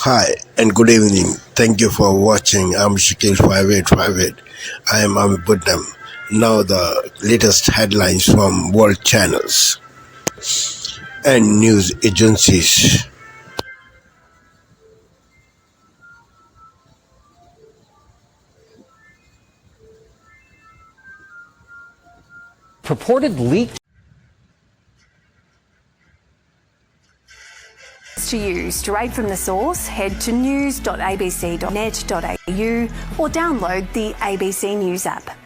Hi and good evening. Thank you for watching. I'm Shakil 5858. I am Buddham. Now the latest headlines from world channels and news agencies. Purported leak to you straight from the source, head to news.abc.net.au or download the ABC News app.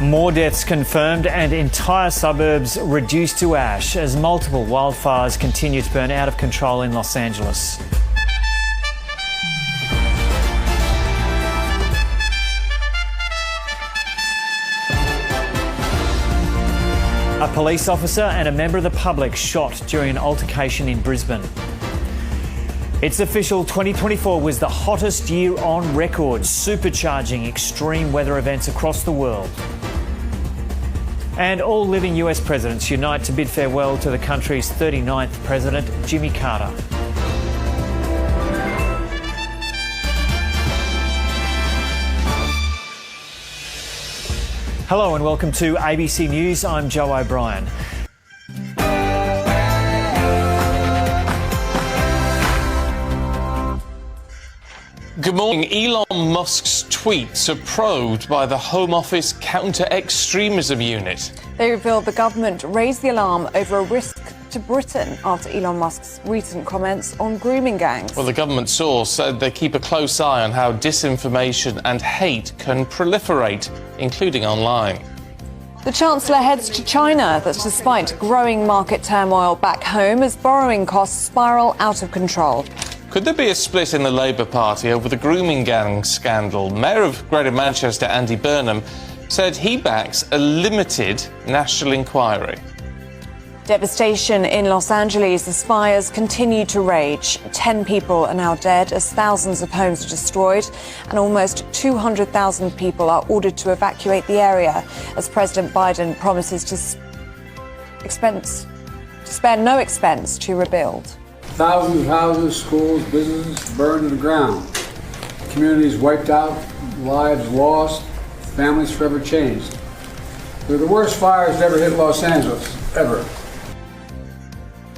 More deaths confirmed and entire suburbs reduced to ash as multiple wildfires continue to burn out of control in Los Angeles. A police officer and a member of the public shot during an altercation in Brisbane. It's official, 2024 was the hottest year on record, supercharging extreme weather events across the world. And all living US presidents unite to bid farewell to the country's 39th president, Jimmy Carter. Hello and welcome to ABC News. I'm Joe O'Brien. Good morning. Elon Musk's tweets are probed by the Home Office Counter-Extremism Unit. They revealed the government raised the alarm over a risk to Britain after Elon Musk's recent comments on grooming gangs. Well, the government source said they keep a close eye on how disinformation and hate can proliferate, including online. The Chancellor heads to China. That's despite growing market turmoil back home as borrowing costs spiral out of control. Could there be a split in the Labour Party over the grooming gang scandal? Mayor of Greater Manchester, Andy Burnham, said he backs a limited national inquiry. Devastation in Los Angeles as fires continue to rage. 10 people are now dead as thousands of homes are destroyed and almost 200,000 people are ordered to evacuate the area as President Biden promises to spare no expense to rebuild. Thousands of houses, schools, businesses burned to the ground. Communities wiped out, lives lost, families forever changed. They're the worst fires that ever hit Los Angeles, ever.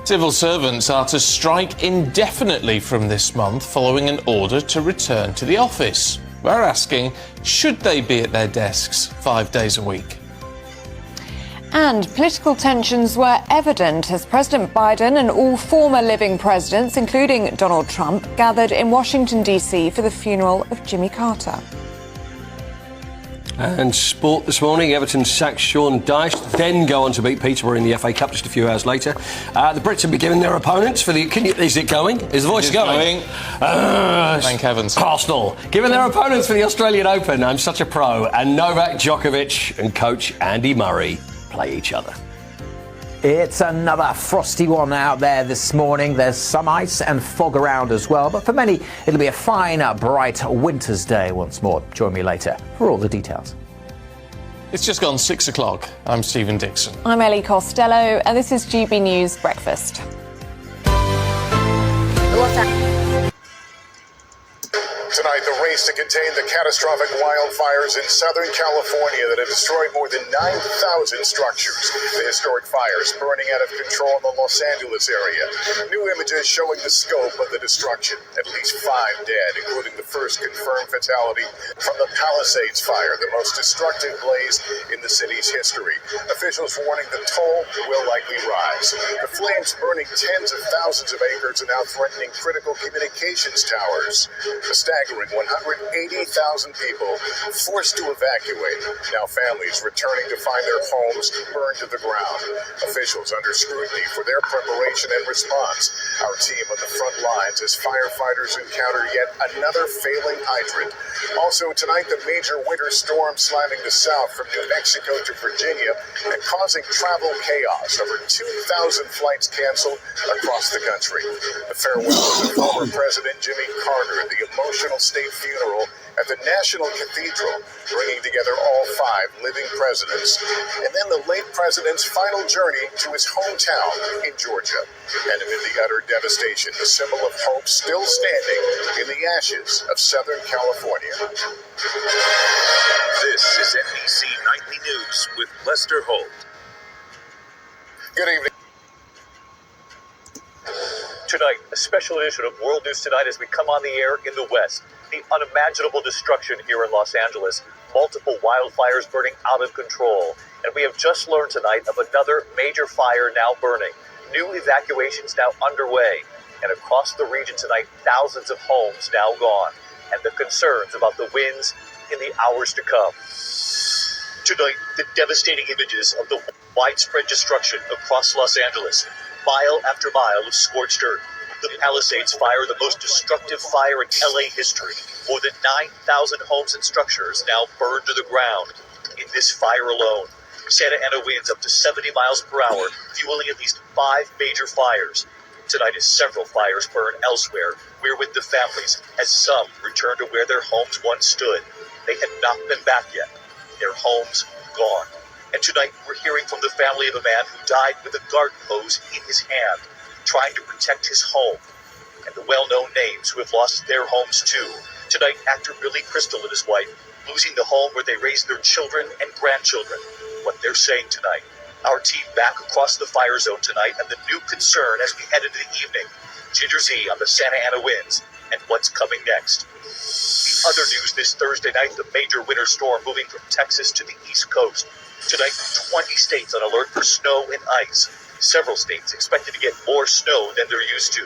Civil servants are to strike indefinitely from this month following an order to return to the office. We're asking, should they be at their desks 5 days a week? And political tensions were evident as President Biden and all former living presidents, including Donald Trump, gathered in Washington, D.C. for the funeral of Jimmy Carter. And sport this morning, Everton sacked Sean Dyche, then go on to beat Peterborough in the FA Cup just a few hours later. The Brits have been given their opponents for the... is it going? Is the voice going? Thank heavens. Arsenal, given their opponents for the Australian Open. I'm such a pro. And Novak Djokovic and coach Andy Murray play each other. It's another frosty one out there this morning. There's some ice and fog around as well, but for many it'll be a fine, bright winter's day once more. Join me later for all the details. It's just gone 6 o'clock. I'm Stephen Dixon. I'm Ellie Costello, and this is GB News Breakfast. Tonight, the race to contain the catastrophic wildfires in Southern California that have destroyed more than 9,000 structures. The historic fires burning out of control in the Los Angeles area. New images showing the scope of the destruction. At least 5 dead, including the first confirmed fatality from the Palisades fire, the most destructive blaze in the city's history. Officials warning the toll will likely rise. The flames burning tens of thousands of acres and now threatening critical communications towers. A staggering 180,000 people forced to evacuate. Now families returning to find their homes burned to the ground. Officials under scrutiny for their preparation and response. Our team on the front lines as firefighters encounter yet another failing hydrant. Also tonight, the major winter storm slamming the south from New Mexico to Virginia and causing travel chaos. Over 2,000 flights canceled across the country. The farewell of former President Jimmy Carter, the emotional state funeral at the National Cathedral, bringing together all 5 living presidents, and then the late president's final journey to his hometown in Georgia. And amid the utter devastation, the symbol of hope still standing in the ashes of Southern California. This is NBC Nightly News with Lester Holt. Good evening. Tonight, a special edition of World News Tonight as we come on the air in the West. The unimaginable destruction here in Los Angeles, multiple wildfires burning out of control. And we have just learned tonight of another major fire now burning. New evacuations now underway. And across the region tonight, thousands of homes now gone. And the concerns about the winds in the hours to come. Tonight, the devastating images of the widespread destruction across Los Angeles. Mile after mile of scorched earth. The Palisades fire, the most destructive fire in LA history. More than 9,000 homes and structures now burned to the ground in this fire alone. Santa Ana winds up to 70 miles per hour, fueling at least 5 major fires. Tonight, as several fires burn elsewhere, we're with the families as some return to where their homes once stood. They had not been back yet. Their homes gone. And tonight, we're hearing from the family of a man who died with a garden hose in his hand, trying to protect his home. And the well-known names who have lost their homes too. Tonight, actor Billy Crystal and his wife losing the home where they raised their children and grandchildren. What they're saying tonight. Our team back across the fire zone tonight, and the new concern as we head into the evening. Ginger Z on the Santa Ana winds and what's coming next. The other news this Thursday night, the major winter storm moving from Texas to the East Coast. Tonight, 20 states on alert for snow and ice. Several states expected to get more snow than they're used to.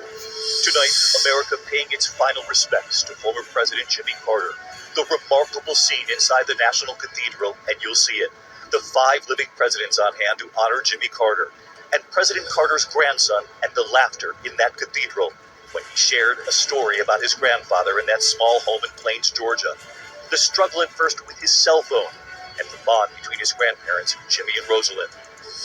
Tonight, America paying its final respects to former President Jimmy Carter. The remarkable scene inside the National Cathedral, and you'll see it. The 5 living presidents on hand to honor Jimmy Carter. And President Carter's grandson and the laughter in that cathedral when he shared a story about his grandfather in that small home in Plains, Georgia. The struggle at first with his cell phone and the bond between his grandparents, Jimmy and Rosalind.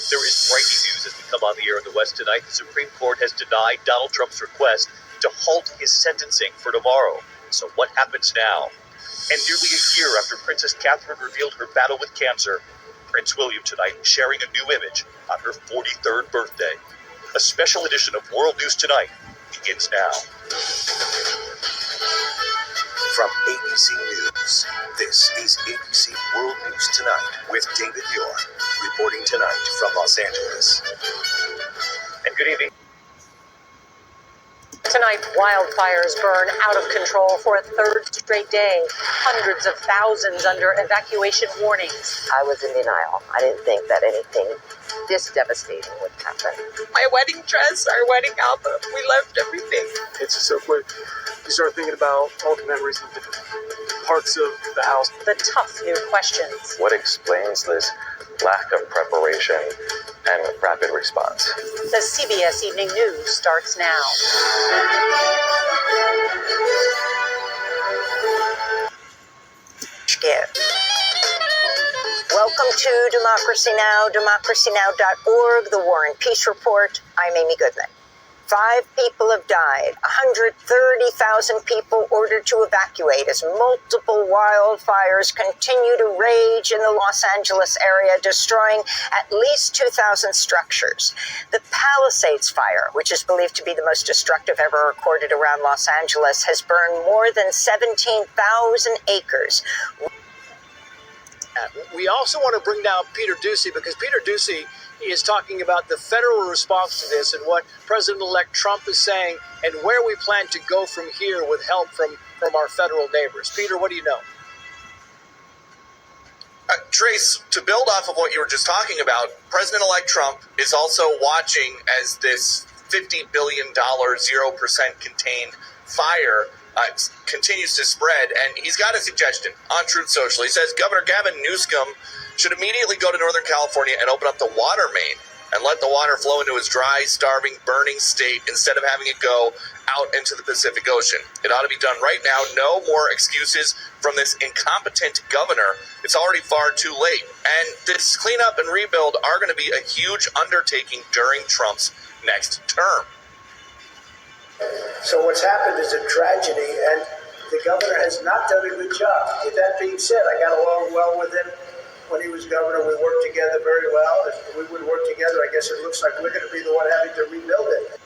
There is breaking news as we come on the air in the West tonight. The Supreme Court has denied Donald Trump's request to halt his sentencing for tomorrow. So what happens now? And nearly a year after Princess Catherine revealed her battle with cancer, Prince William tonight sharing a new image on her 43rd birthday. A special edition of World News Tonight begins now. From ABC News, this is ABC World News Tonight with David Muir, reporting tonight from Los Angeles. And good evening. Tonight, wildfires burn out of control for a 3rd straight day. Hundreds of thousands under evacuation warnings. I was in denial. I didn't think that anything this devastating would happen. My wedding dress, our wedding album, we left everything. It's just so quick. You start thinking about all the memories of different parts of the house. The tough new questions. What explains this lack of preparation and rapid response? The CBS Evening News starts now. Welcome to Democracy Now!, democracynow.org, the War and Peace Report. I'm Amy Goodman. 5 people have died, 130,000 people ordered to evacuate as multiple wildfires continue to rage in the Los Angeles area, destroying at least 2,000 structures. The Palisades fire, which is believed to be the most destructive ever recorded around Los Angeles, has burned more than 17,000 acres. We also want to bring down Peter Doocy because Peter Doocy is talking about the federal response to this and what President-elect Trump is saying and where we plan to go from here with help from our federal neighbors. Peter, what do you know? Trace, to build off of what you were just talking about, President-elect Trump is also watching as this $50 billion 0% contained fire continues to spread, and he's got a suggestion on Truth Social. He says Governor Gavin Newsom should immediately go to Northern California and open up the water main and let the water flow into his dry, starving, burning state instead of having it go out into the Pacific Ocean. It ought to be done right now. No more excuses from this incompetent governor. It's already far too late. And this cleanup and rebuild are going to be a huge undertaking during Trump's next term. So what's happened is a tragedy, and the governor has not done a good job. With that being said, I got along well with him when he was governor. We worked together very well. If we would work together, I guess it looks like we're going to be the one having to rebuild it.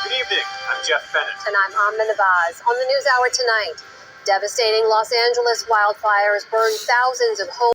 Good evening. I'm Jeff Bennett. And I'm Amna Navaz. On the News Hour tonight, devastating Los Angeles wildfires burned thousands of homes.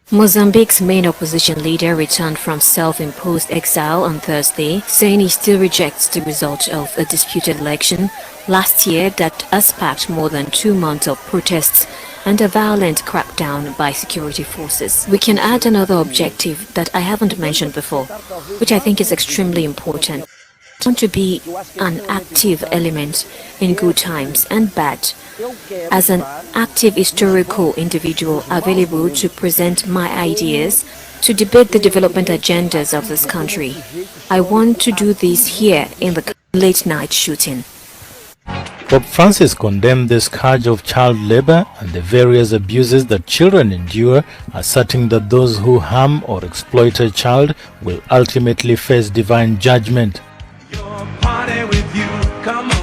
Mozambique's main opposition leader returned from self-imposed exile on Thursday, saying he still rejects the result of a disputed election last year that has sparked more than 2 months of protests and a violent crackdown by security forces. We can add another objective that I haven't mentioned before, which I think is extremely important. I want to be an active element in good times and bad, as an active historical individual available to present my ideas, to debate the development agendas of this country. I want to do this here in the late-night shooting. Pope Francis condemned the scourge of child labor and the various abuses that children endure, asserting that those who harm or exploit a child will ultimately face divine judgment.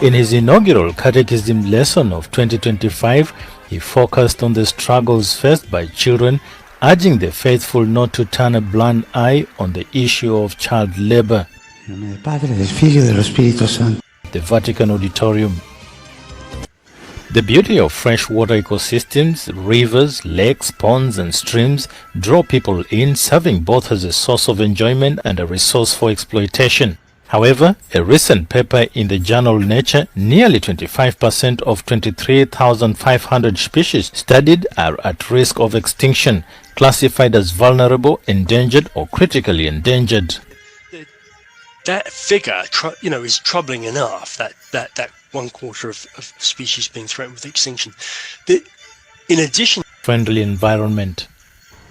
In his inaugural Catechism lesson of 2025, he focused on the struggles faced by children, urging the faithful not to turn a blind eye on the issue of child labor. The Vatican Auditorium. The beauty of freshwater ecosystems, rivers, lakes, ponds and streams draw people in, serving both as a source of enjoyment and a resource for exploitation. However, a recent paper in the journal Nature, nearly 25% of 23,500 species studied are at risk of extinction, classified as vulnerable, endangered or critically endangered. That figure, is troubling enough, that 1/4 of species being threatened with extinction. In addition... Friendly environment.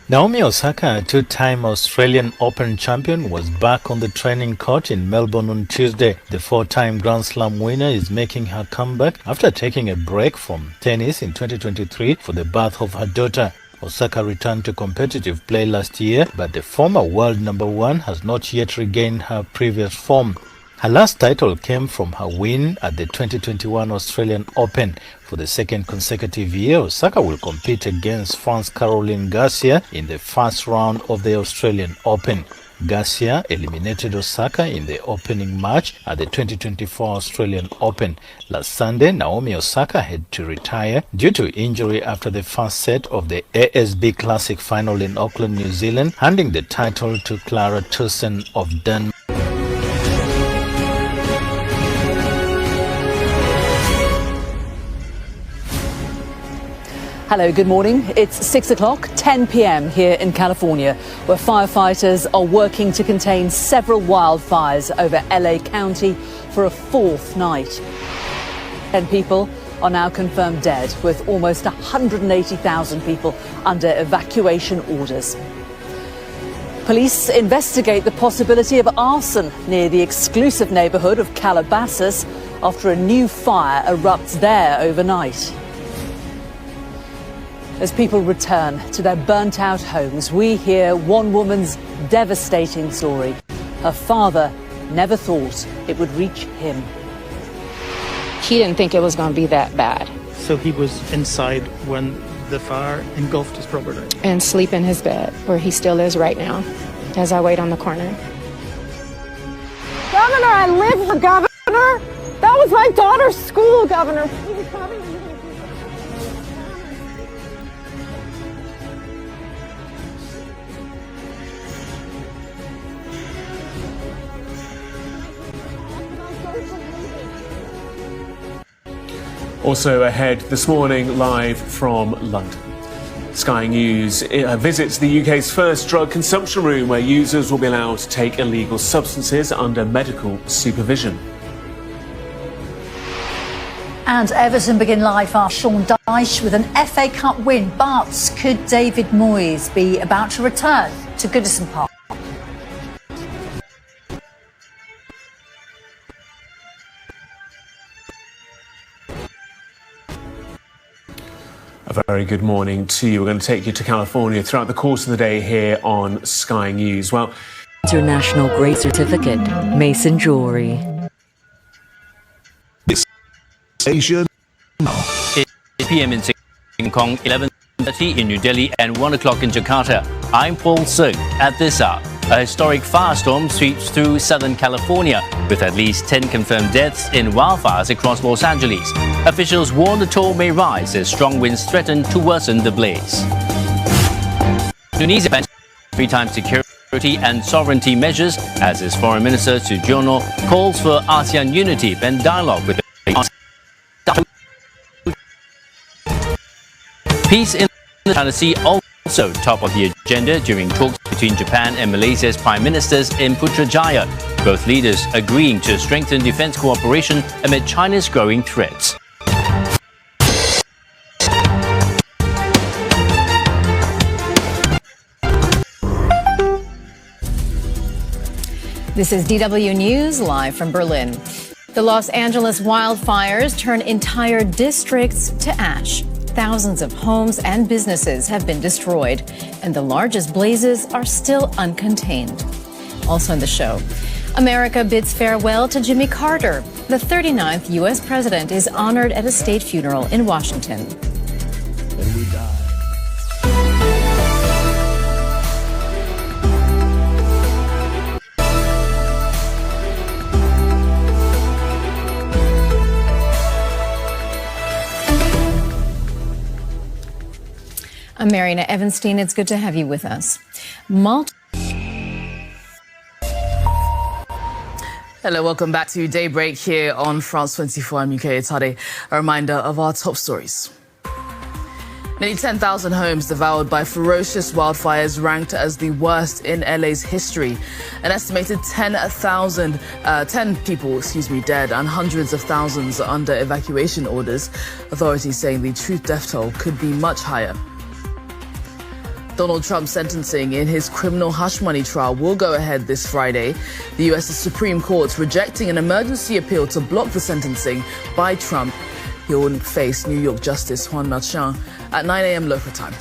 Naomi Osaka, a two-time Australian Open champion, was back on the training court in Melbourne on Tuesday. The four-time Grand Slam winner is making her comeback after taking a break from tennis in 2023 for the birth of her daughter. Osaka returned to competitive play last year, but the former world #1 has not yet regained her previous form. Her last title came from her win at the 2021 Australian Open. For the second consecutive year, Osaka will compete against France Caroline Garcia in the first round of the Australian Open. Garcia eliminated Osaka in the opening match at the 2024 Australian Open. Last Sunday, Naomi Osaka had to retire due to injury after the first set of the ASB Classic final in Auckland, New Zealand, handing the title to Clara Tauson of Denmark. Hello, good morning. It's 6 o'clock, 10 p.m. here in California, where firefighters are working to contain several wildfires over LA County for a fourth night. 10 people are now confirmed dead, with almost 180,000 people under evacuation orders. Police investigate the possibility of arson near the exclusive neighborhood of Calabasas after a new fire erupts there overnight. As people return to their burnt-out homes, we hear one woman's devastating story. Her father never thought it would reach him. He didn't think it was going to be that bad. So he was inside when the fire engulfed his property? And sleep in his bed, where he still is right now, as I wait on the corner. Governor, I live for Governor. That was my daughter's school, Governor. He was probably Also ahead this morning, live from London. Sky News visits the UK's first drug consumption room where users will be allowed to take illegal substances under medical supervision. And Everton begin life after Sean Dyche with an FA Cup win. But could David Moyes be about to return to Goodison Park? A very good morning to you. We're going to take you to California throughout the course of the day here on Sky News. Well, International Great Certificate, Mason Jewelry. Station. 8 p.m. in Hong Kong, 11:30 in New Delhi, and 1 o'clock in Jakarta. I'm Paul Sung. At this hour, a historic firestorm sweeps through Southern California, with at least 10 confirmed deaths in wildfires across Los Angeles. Officials warn the toll may rise as strong winds threaten to worsen the blaze. Tunisia bans maritime security and sovereignty measures as its Foreign Minister Sujono calls for ASEAN unity and dialogue with the Peace in the China Sea also top of the agenda during talks between Japan and Malaysia's prime ministers in Putrajaya. Both leaders agreeing to strengthen defense cooperation amid China's growing threats. This is DW News live from Berlin. The Los Angeles wildfires turn entire districts to ash. Thousands of homes and businesses have been destroyed, and the largest blazes are still uncontained. Also on the show, America bids farewell to Jimmy Carter. The 39th U.S. president is honored at a state funeral in Washington. I'm Marina Evanstein. It's good to have you with us. Hello, welcome back to Daybreak here on France 24. I'm UK Itade. A reminder of our top stories. Nearly 10,000 homes devoured by ferocious wildfires, ranked as the worst in LA's history. An estimated 10 people dead and hundreds of thousands under evacuation orders. Authorities saying the true death toll could be much higher. Donald Trump's sentencing in his criminal hush money trial will go ahead this Friday. The U.S. Supreme Court rejecting an emergency appeal to block the sentencing by Trump. He will face New York Justice Juan Merchan at 9 a.m. local time.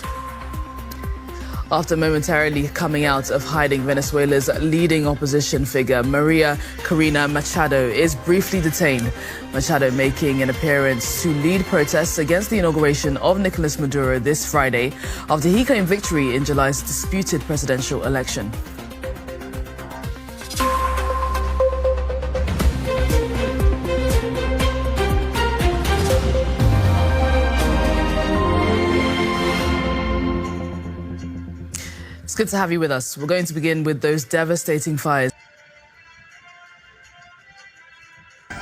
After momentarily coming out of hiding, Venezuela's leading opposition figure, Maria Corina Machado, is briefly detained. Machado making an appearance to lead protests against the inauguration of Nicolas Maduro this Friday after he claimed victory in July's disputed presidential election. It's good to have you with us. We're going to begin with those devastating fires.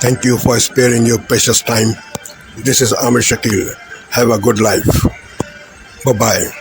Thank you for sparing your precious time. This is Amir Shakil. Have a good life. Bye-bye.